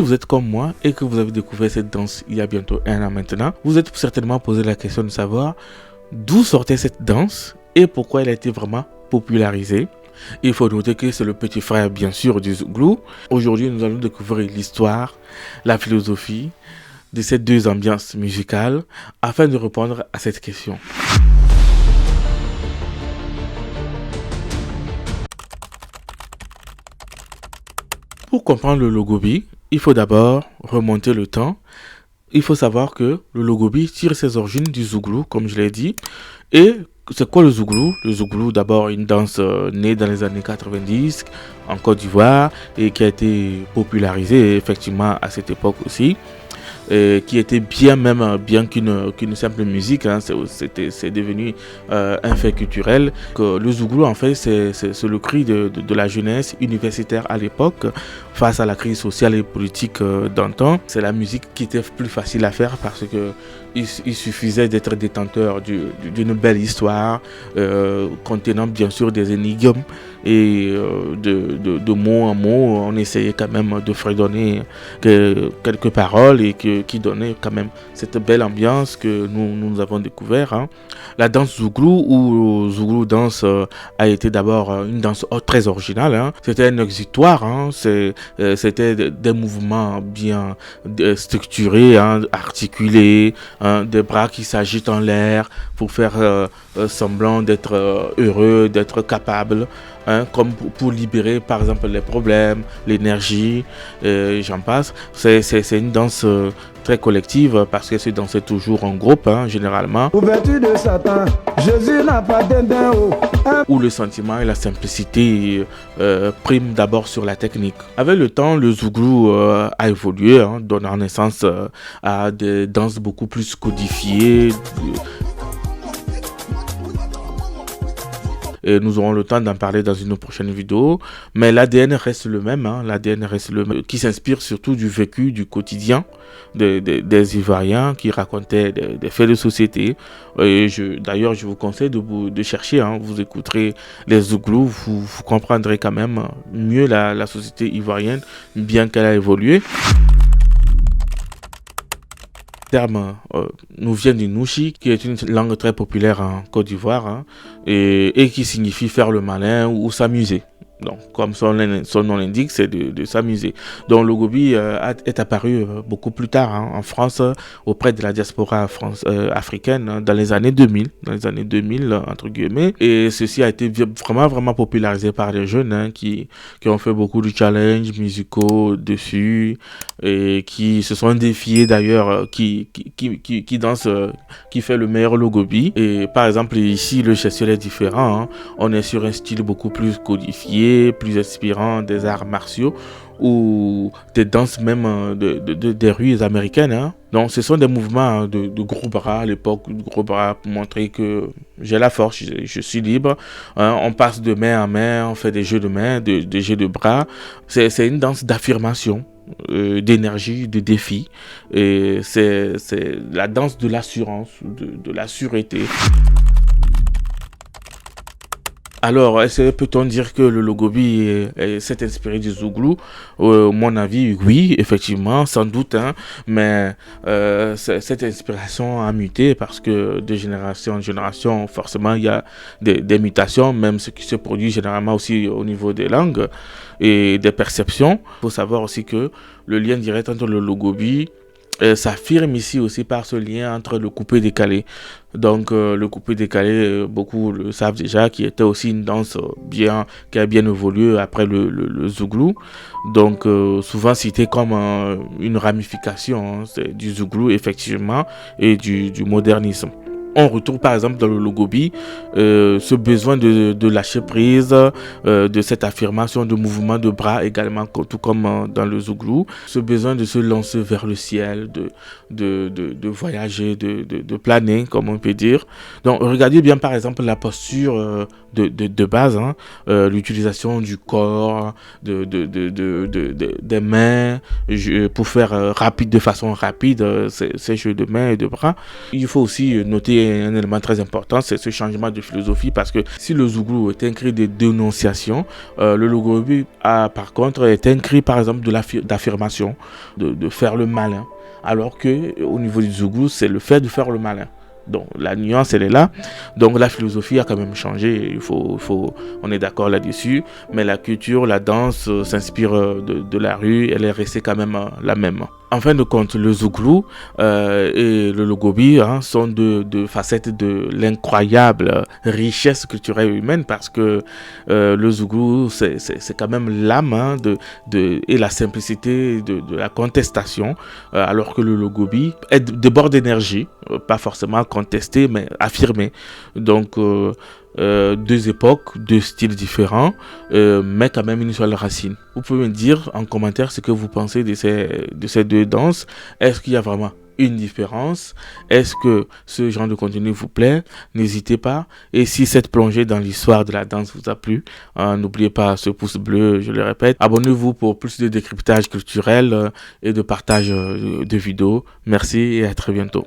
vous êtes comme moi et que vous avez découvert cette danse il y a bientôt 1 an maintenant, vous êtes certainement posé la question de savoir d'où sortait cette danse et pourquoi elle a été vraiment popularisée. Il faut noter que c'est le petit frère bien sûr du Zouglou. Aujourd'hui, nous allons découvrir l'histoire, la philosophie de ces deux ambiances musicales afin de répondre à cette question. Pour comprendre le Logobi, il faut d'abord remonter le temps. Il faut savoir que le Logobi tire ses origines du Zouglou, comme je l'ai dit. Et c'est quoi le Zouglou? Le Zouglou, d'abord, une danse née dans les années 90 en Côte d'Ivoire et qui a été popularisée effectivement à cette époque aussi. Qui était bien qu'une simple musique, hein, c'est devenu un fait culturel. Que le Zouglou, en fait, c'est le cri de la jeunesse universitaire à l'époque face à la crise sociale et politique d'antan. C'est la musique qui était plus facile à faire parce que il suffisait d'être détenteur d'une belle histoire contenant bien sûr des énigmes et de mot en mot, on essayait quand même de fredonner quelques paroles et qui donnaient quand même cette belle ambiance que nous avons découvert. Hein. La danse Zouglou ou Zouglou danse a été d'abord une danse très originale. Hein. C'était un exutoire, hein. C'était des mouvements bien structurés, hein, articulés, hein, des bras qui s'agitent en l'air pour faire semblant d'être heureux, d'être capable. Hein, comme pour libérer par exemple les problèmes, l'énergie, j'en passe. C'est une danse très collective parce qu'elle se dansait toujours en groupe, hein, généralement. Ouverture de Satan, Jésus n'a pas d'un haut. Où le sentiment et la simplicité priment d'abord sur la technique. Avec le temps, le Zouglou a évolué, hein, donnant naissance à des danses beaucoup plus codifiées. Et nous aurons le temps d'en parler dans une prochaine vidéo. Mais l'ADN reste le même, hein, l'ADN reste le même, qui s'inspire surtout du vécu, du quotidien des Ivoiriens qui racontaient des faits de société. Et d'ailleurs, je vous conseille de chercher, hein, vous écouterez les Zouglous, vous comprendrez quand même mieux la société ivoirienne, bien qu'elle a évolué. Le terme nous vient du Nouchi, qui est une langue très populaire en Côte d'Ivoire, hein, et qui signifie faire le malin ou s'amuser. Donc, comme son nom l'indique, c'est de s'amuser. Donc, le Logobi est apparu beaucoup plus tard, hein, en France, auprès de la diaspora africaine, hein, dans les années 2000, entre guillemets. Et ceci a été vraiment popularisé par les jeunes, hein, qui ont fait beaucoup de challenges musicaux dessus et qui se sont défiés d'ailleurs, qui danse, qui fait le meilleur Logobi. Et par exemple, ici, le gestuel est différent, hein. On est sur un style beaucoup plus codifié, plus inspirant des arts martiaux ou des danses même des rues américaines. Hein. Donc ce sont des mouvements de gros bras à l'époque, de gros bras pour montrer que j'ai la force, je suis libre. Hein. On passe de main en main, on fait des jeux de main, des jeux de bras. C'est une danse d'affirmation. D'énergie, de défi, et c'est la danse de l'assurance, de la sûreté. Alors, peut-on dire que le Logobi s'est inspiré du Zouglou? Mon avis, oui, effectivement, sans doute, hein, mais cette inspiration a muté parce que de génération en génération, forcément, il y a des mutations, même ce qui se produit généralement aussi au niveau des langues et des perceptions. Il faut savoir aussi que le lien direct entre le Logobi s'affirme ici aussi par ce lien entre le coupé-décalé. Donc le coupé-décalé, beaucoup le savent déjà, qui était aussi une danse qui a bien évolué après le Zouglou. Donc souvent cité comme une ramification, hein, du Zouglou effectivement et du modernisme. On retrouve par exemple dans le Logobi ce besoin de lâcher prise, de cette affirmation de mouvement de bras également, tout comme dans le Zouglou. Ce besoin de se lancer vers le ciel, de voyager, de planer, comme on peut dire. Donc regardez bien par exemple la posture de base, hein, l'utilisation du corps, des mains pour faire de façon rapide ces jeux de mains et de bras. Il faut aussi noter est un élément très important, c'est ce changement de philosophie, parce que si le Zouglou est un cri de dénonciation, le Logobi par contre est un cri par exemple d'affirmation, de faire le malin, alors que au niveau du Zouglou c'est le fait de faire le malin. Donc la nuance elle est là. Donc la philosophie a quand même changé, on est d'accord là-dessus, mais la culture, la danse s'inspire de la rue, elle est restée quand même la même. En fin de compte, le Zouglou et le Logobi sont deux facettes de l'incroyable richesse culturelle humaine, parce que le Zouglou c'est quand même l'âme et la simplicité de la contestation, alors que le Logobi déborde d'énergie, pas forcément contesté mais affirmé. Donc deux époques, deux styles différents, mais quand même une seule racine. Vous pouvez me dire en commentaire ce que vous pensez de ces deux danses. Est-ce qu'il y a vraiment une différence? Est-ce que ce genre de contenu vous plaît? N'hésitez pas. Et si cette plongée dans l'histoire de la danse vous a plu, n'oubliez pas ce pouce bleu, je le répète. Abonnez-vous pour plus de décryptage culturel et de partage de vidéos. Merci et à très bientôt.